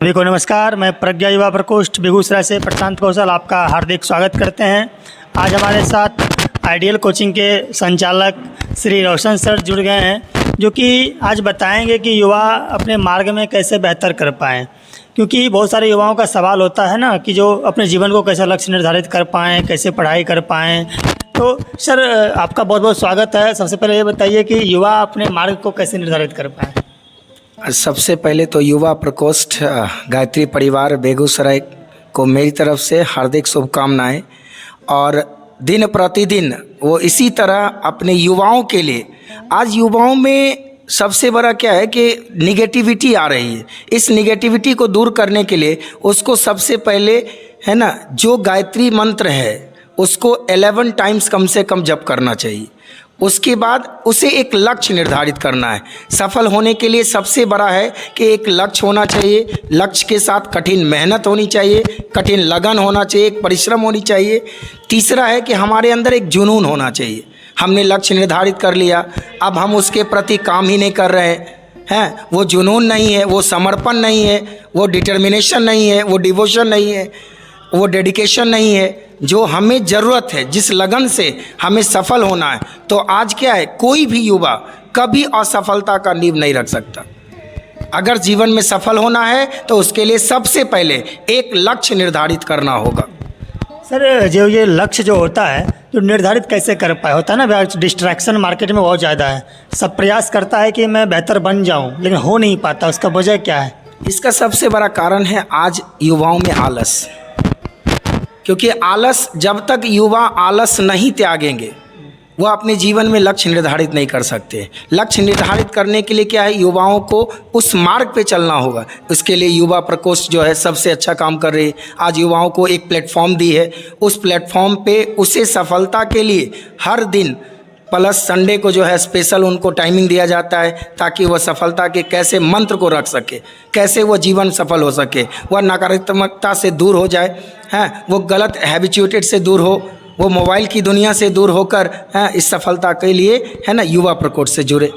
सभी को नमस्कार। मैं प्रज्ञा युवा प्रकोष्ठ बेगूसराय से प्रशांत कौशल आपका हार्दिक स्वागत करते हैं। आज हमारे साथ आइडियल कोचिंग के संचालक श्री रोशन सर जुड़ गए हैं, जो कि आज बताएंगे कि युवा अपने मार्ग में कैसे बेहतर कर पाएँ। क्योंकि बहुत सारे युवाओं का सवाल होता है ना कि जो अपने जीवन को कैसे लक्ष्य निर्धारित कर पाएँ, कैसे पढ़ाई कर पाएँ। तो सर आपका बहुत बहुत स्वागत है। सबसे पहले ये बताइए कि युवा अपने मार्ग को कैसे निर्धारित कर पाएँ। सबसे पहले तो युवा प्रकोष्ठ गायत्री परिवार बेगूसराय को मेरी तरफ से हार्दिक शुभकामनाएं। और दिन प्रतिदिन वो इसी तरह अपने युवाओं के लिए, आज युवाओं में सबसे बड़ा क्या है कि निगेटिविटी आ रही है। इस निगेटिविटी को दूर करने के लिए उसको सबसे पहले है ना, जो गायत्री मंत्र है उसको 11 टाइम्स कम से कम जप करना चाहिए। उसके बाद उसे एक लक्ष्य निर्धारित करना है। सफल होने के लिए सबसे बड़ा है कि एक लक्ष्य होना चाहिए। लक्ष्य के साथ कठिन मेहनत होनी चाहिए, कठिन लगन होना चाहिए, एक परिश्रम होनी चाहिए। तीसरा है कि हमारे अंदर एक जुनून होना चाहिए। हमने लक्ष्य निर्धारित कर लिया, अब हम उसके प्रति काम ही नहीं कर रहे हैं, वो जुनून नहीं है, वो समर्पण नहीं है, वो डिटर्मिनेशन नहीं है, वो डिवोशन नहीं है, वो डेडिकेशन नहीं है जो हमें ज़रूरत है, जिस लगन से हमें सफल होना है। तो आज क्या है, कोई भी युवा कभी असफलता का नींव नहीं रख सकता। अगर जीवन में सफल होना है तो उसके लिए सबसे पहले एक लक्ष्य निर्धारित करना होगा। सर जो ये लक्ष्य जो होता है, जो निर्धारित कैसे कर पाए, होता है ना डिस्ट्रैक्शन मार्केट में बहुत ज़्यादा है। सब प्रयास करता है कि मैं बेहतर बन जाऊं, लेकिन हो नहीं पाता। उसका वजह क्या है? इसका सबसे बड़ा कारण है आज युवाओं में आलस। क्योंकि आलस, जब तक युवा आलस नहीं त्यागेंगे वो अपने जीवन में लक्ष्य निर्धारित नहीं कर सकते। लक्ष्य निर्धारित करने के लिए क्या है, युवाओं को उस मार्ग पे चलना होगा। उसके लिए युवा प्रकोष्ठ जो है सबसे अच्छा काम कर रही है। आज युवाओं को एक प्लेटफॉर्म दी है, उस प्लेटफॉर्म पे उसे सफलता के लिए हर दिन प्लस संडे को जो है स्पेशल उनको टाइमिंग दिया जाता है, ताकि वह सफलता के कैसे मंत्र को रख सके, कैसे वो जीवन सफल हो सके, वह नकारात्मकता से दूर हो जाए, हैं वो गलत हैबिचुएटेड से दूर हो, वो मोबाइल की दुनिया से दूर होकर इस सफलता के लिए है ना युवा प्रकोष्ठ से जुड़े।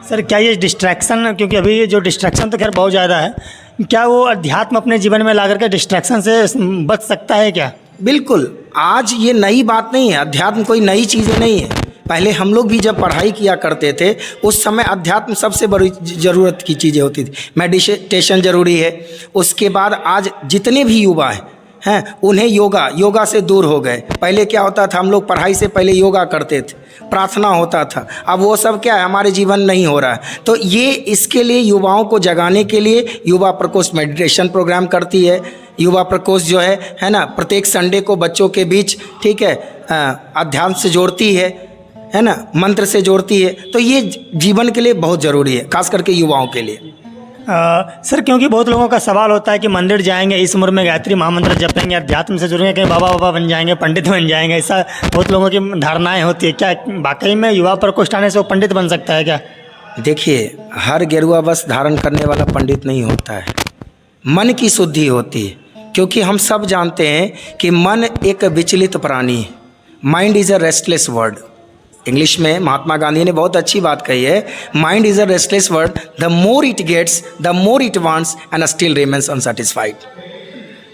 सर क्या ये डिस्ट्रैक्शन, क्योंकि अभी ये जो डिस्ट्रैक्शन तो खैर बहुत ज़्यादा है, क्या वो अध्यात्म अपने जीवन में ला करके डिस्ट्रैक्शन से बच सकता है क्या? बिल्कुल, आज ये नई बात नहीं है। अध्यात्म कोई नई चीज़ें नहीं है। पहले हम लोग भी जब पढ़ाई किया करते थे उस समय अध्यात्म सबसे बड़ी ज़रूरत की चीज़ें होती थी। मेडिटेशन ज़रूरी है। उसके बाद आज जितने भी युवा हैं उन्हें योगा से दूर हो गए। पहले क्या होता था, हम लोग पढ़ाई से पहले योगा करते थे, प्रार्थना होता था। अब वो सब क्या है, हमारे जीवन नहीं हो रहा है। तो ये इसके लिए युवाओं को जगाने के लिए युवा प्रकोष्ठ मेडिटेशन प्रोग्राम करती है। युवा प्रकोष्ठ जो है ना, प्रत्येक संडे को बच्चों के बीच ठीक है अध्यात्म से जोड़ती है ना, मंत्र से जोड़ती है। तो ये जीवन के लिए बहुत ज़रूरी है, खास करके युवाओं के लिए। सर क्योंकि बहुत लोगों का सवाल होता है कि मंदिर जाएंगे, इस उम्र में गायत्री महामंत्र जपेंगे, अध्यात्म से जुड़ेंगे, कहीं बाबा बन जाएंगे, पंडित बन जाएंगे, ऐसा बहुत लोगों की धारणाएं होती है। क्या वाकई में युवा प्रकोष्ठ आने से वो पंडित बन सकता है क्या? देखिए, हर गेरुआ वस्त्र धारण करने वाला पंडित नहीं होता है। मन की शुद्धि होती है। क्योंकि हम सब जानते हैं कि मन एक विचलित प्राणी है। Mind is a restless word. English में महात्मा गांधी ने बहुत अच्छी बात कही है, mind is a restless word, the more it gets the more it wants and still remains unsatisfied.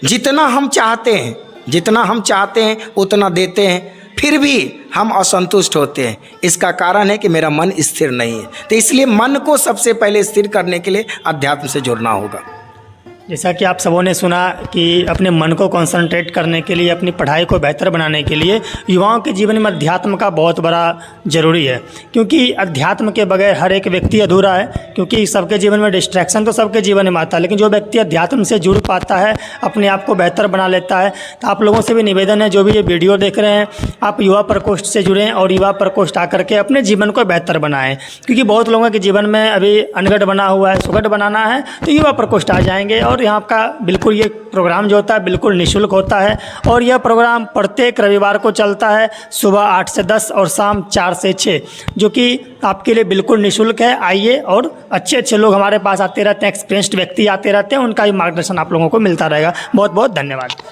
जितना हम चाहते हैं उतना देते हैं, फिर भी हम असंतुष्ट होते हैं। इसका कारण है कि मेरा मन स्थिर नहीं है। तो इसलिए मन को सबसे पहले स्थिर करने के लिए अध्यात्म से जुड़ना होगा। जैसा कि आप सबों ने सुना कि अपने मन को कंसंट्रेट करने के लिए, अपनी पढ़ाई को बेहतर बनाने के लिए युवाओं के जीवन में अध्यात्म का बहुत बड़ा ज़रूरी है। क्योंकि अध्यात्म के बगैर हर एक व्यक्ति अधूरा है। क्योंकि सबके जीवन में डिस्ट्रैक्शन तो सबके जीवन में आता है, लेकिन जो व्यक्ति अध्यात्म से जुड़ पाता है, अपने आप को बेहतर बना लेता है। तो आप लोगों से भी निवेदन है, जो भी ये वीडियो देख रहे हैं, आप युवा प्रकोष्ठ से जुड़ें और युवा प्रकोष्ठ आकर के अपने जीवन को बेहतर बनाएँ। क्योंकि बहुत लोगों के जीवन में अभी अनगढ़ बना हुआ है, सुगढ़ बनाना है, तो युवा प्रकोष्ठ आ जाएंगे। और यहाँ का बिल्कुल ये प्रोग्राम जो होता है बिल्कुल निःशुल्क होता है। और यह प्रोग्राम प्रत्येक रविवार को चलता है, सुबह 8 से 10 और शाम 4 से 6, जो कि आपके लिए बिल्कुल निःशुल्क है। आइए, और अच्छे लोग हमारे पास आते रहते हैं, एक्सपीरियंस्ड व्यक्ति आते रहते हैं, उनका भी मार्गदर्शन आप लोगों को मिलता रहेगा। बहुत बहुत धन्यवाद।